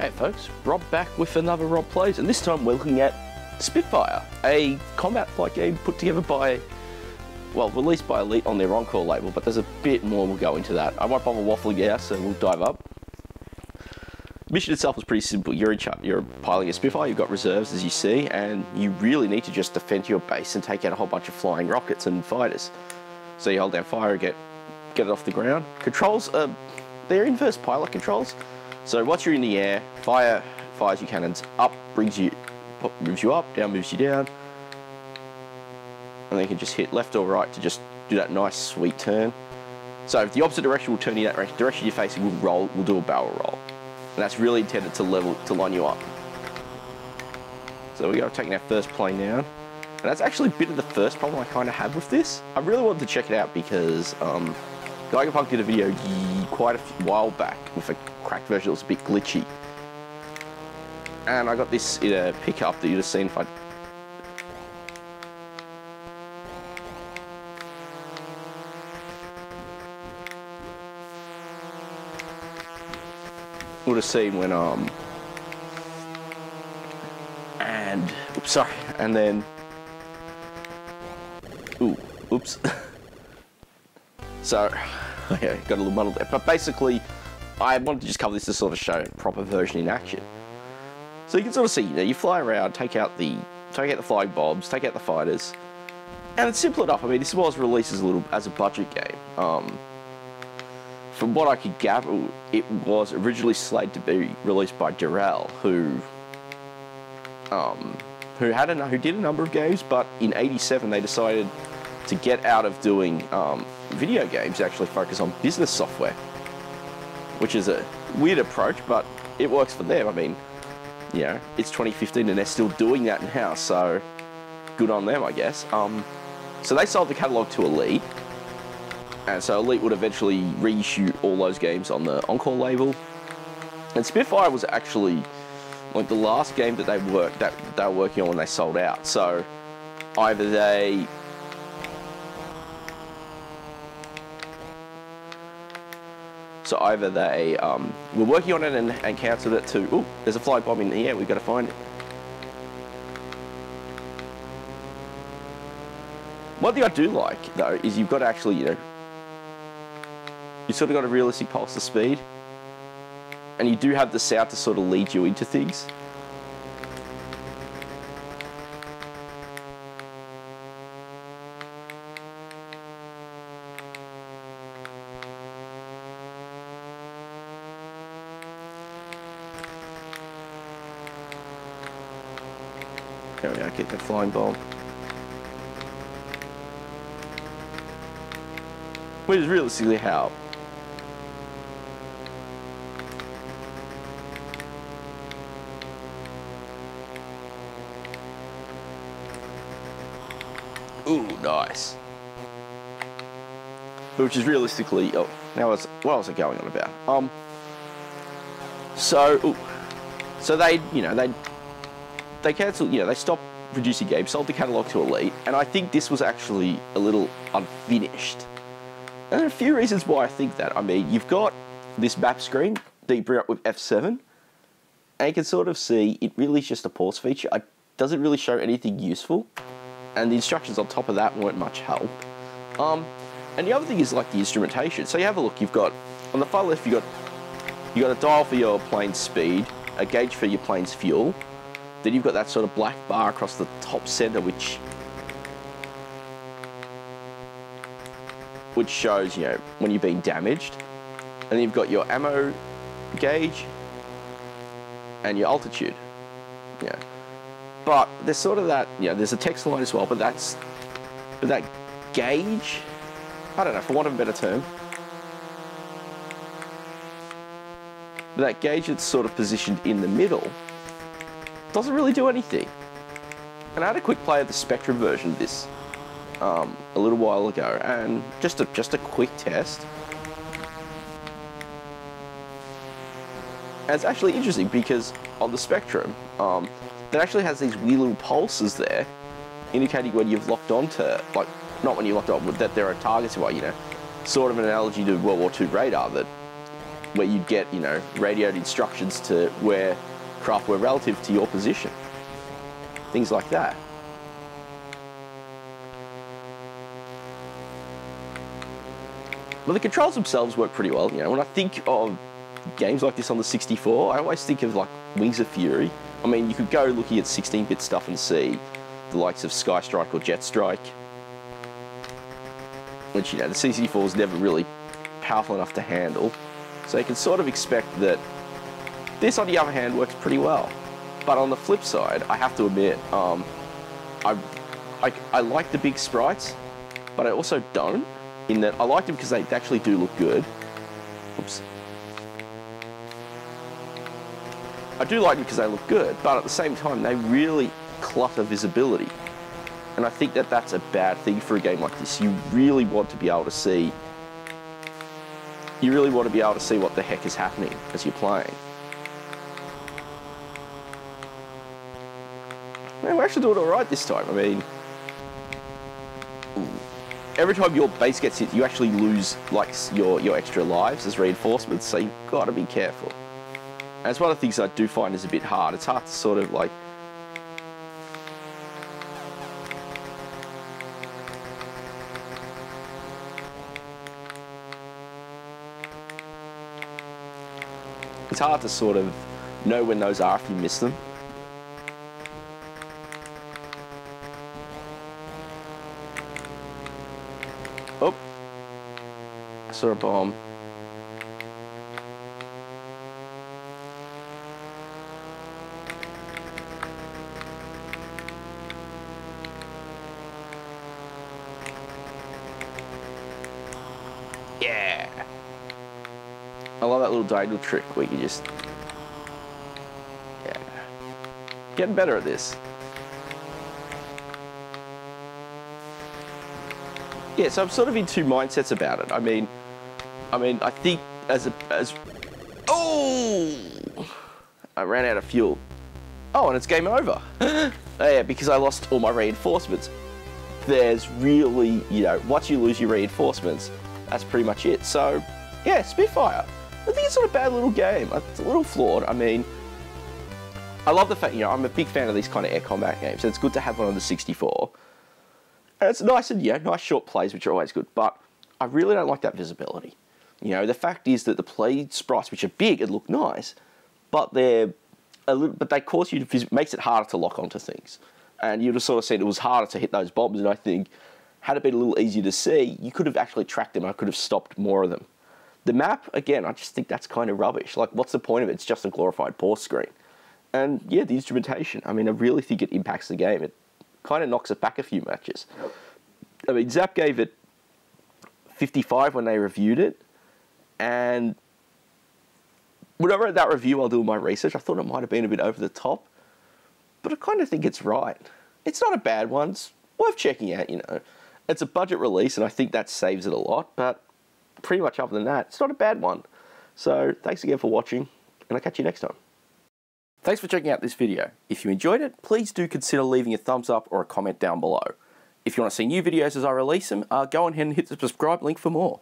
Hey folks, Rob back with another Rob Plays, and this time we're looking at Spitfire, a combat flight game put together by, well, released by Elite on their Encore label, but there's a bit more, we'll go into that. I won't bother waffling out, so we'll dive up. The mission itself is pretty simple. You're piloting a Spitfire, you've got reserves as you see, and you really need to just defend your base and take out a whole bunch of flying rockets and fighters. So you hold down fire and get it off the ground. Controls, they're inverse pilot controls. So once you're in the air, fires your cannons, up moves you up, down moves you down, and then you can just hit left or right to just do that nice sweet turn. So if the opposite direction will turn you that direction you're facing will do a barrel roll, and that's really intended to line you up. So we go taking our first plane down, and that's actually a bit of the first problem I kind of had with this. I really wanted to check it out because Geigerpunk did a video quite a while back with a cracked version that was a bit glitchy. And I got this in a pickup that you'd have seen if I... would have seen when, and then... oops. So, yeah, got a little muddle there. But basically, I wanted to just cover this to sort of show a proper version in action. So you can sort of see, you fly around, take out the flying bombs, take out the fighters, and it's simple enough. I mean, this was released as a budget game. From what I could gather, it was originally slated to be released by Durrell, who did a number of games, but in '87 they decided to get out of doing video games, actually focus on business software, which is a weird approach, but it works for them. I mean, you know, it's 2015 and they're still doing that now, so good on them, I guess. So they sold the catalogue to Elite, and so Elite would eventually reissue all those games on the Encore label. And Spitfire was actually like the last game that they were working on when they sold out. So either they were working on it and cancelled it to, ooh, there's a flying bomb in the air, we've got to find it. One thing I do like, though, is you've got to actually, you sort of got a realistic pulse of speed, and you do have the sound to sort of lead you into things. There we go, get that flying bomb. Which is realistically how. Ooh, nice. Which is realistically, oh, now what was I going on about? So they, they cancelled, they stopped producing games, sold the catalogue to Elite, and I think this was actually a little unfinished. And there are a few reasons why I think that. I mean, you've got this map screen that you bring up with F7, and you can sort of see it really is just a pause feature. It doesn't really show anything useful, and the instructions on top of that weren't much help. And the other thing is like the instrumentation. So you have a look, you've got, on the far left, you've got a dial for your plane's speed, a gauge for your plane's fuel. Then you've got that sort of black bar across the top center, which shows, when you're being damaged. And then you've got your ammo gauge and your altitude. Yeah. But there's sort of that, there's a text line as well, but that gauge, I don't know, for want of a better term, but that gauge that's sort of positioned in the middle doesn't really do anything. And I had a quick play of the Spectrum version of this a little while ago, and just a quick test. And it's actually interesting because on the Spectrum, it actually has these weird little pulses there, indicating when you've locked onto, like, not when you locked on, but that there are targets, sort of an analogy to World War II radar, that where you'd get, you know, radioed instructions to where craft were relative to your position. Things like that. Well, the controls themselves work pretty well. You know, when I think of games like this on the 64, I always think of like Wings of Fury. I mean, you could go looking at 16-bit stuff and see the likes of Sky Strike or Jet Strike, which, you know, the C64 is never really powerful enough to handle. So you can sort of expect that this, on the other hand, works pretty well. But on the flip side, I have to admit, I like the big sprites, but I also don't. In that I like them because they actually do look good. Oops. I do like them because they look good, but at the same time they really clutter visibility. And I think that that's a bad thing for a game like this. You really want to be able to see what the heck is happening as you're playing. Man, we're actually doing alright this time. I mean, every time your base gets hit, you actually lose like your extra lives as reinforcements, so you've got to be careful. And it's one of the things I do find is a bit hard. It's hard to sort of like... It's hard to sort of know when those are if you miss them. Oh, I saw a bomb. Yeah. I love that little diagonal trick where you just... Yeah. Getting better at this. Yeah, so I'm sort of in two mindsets about it. I mean, I think oh, I ran out of fuel. Oh, and it's game over. Oh, yeah, because I lost all my reinforcements. There's really, you know, once you lose your reinforcements, that's pretty much it. So, yeah, Spitfire. I think it's not a bad little game. It's a little flawed. I mean, I love the fact, you know, I'm a big fan of these kind of air combat games, so it's good to have one on the 64. And it's nice, and yeah, nice short plays, which are always good, but I really don't like that visibility. You know, the fact is that the play sprites, which are big and look nice, but they're a little, but they cause you to, makes it harder to lock onto things. And you'd have sort of seen it was harder to hit those bombs, and I think, had it been a little easier to see, you could have actually tracked them, and I could have stopped more of them. The map, again, I just think that's kind of rubbish. Like, what's the point of it? It's just a glorified pause screen. And yeah, the instrumentation, I mean, I really think it impacts the game. It kind of knocks it back a few matches. I mean, Zap gave it 55 when they reviewed it, and when I read that review while doing my research, I thought it might have been a bit over the top, but I kind of think it's right. It's not a bad one. It's worth checking out, you know. It's a budget release, and I think that saves it a lot, but pretty much other than that, it's not a bad one. So, thanks again for watching, and I'll catch you next time. Thanks for checking out this video. If you enjoyed it, please do consider leaving a thumbs up or a comment down below. If you want to see new videos as I release them, go ahead and hit the subscribe link for more.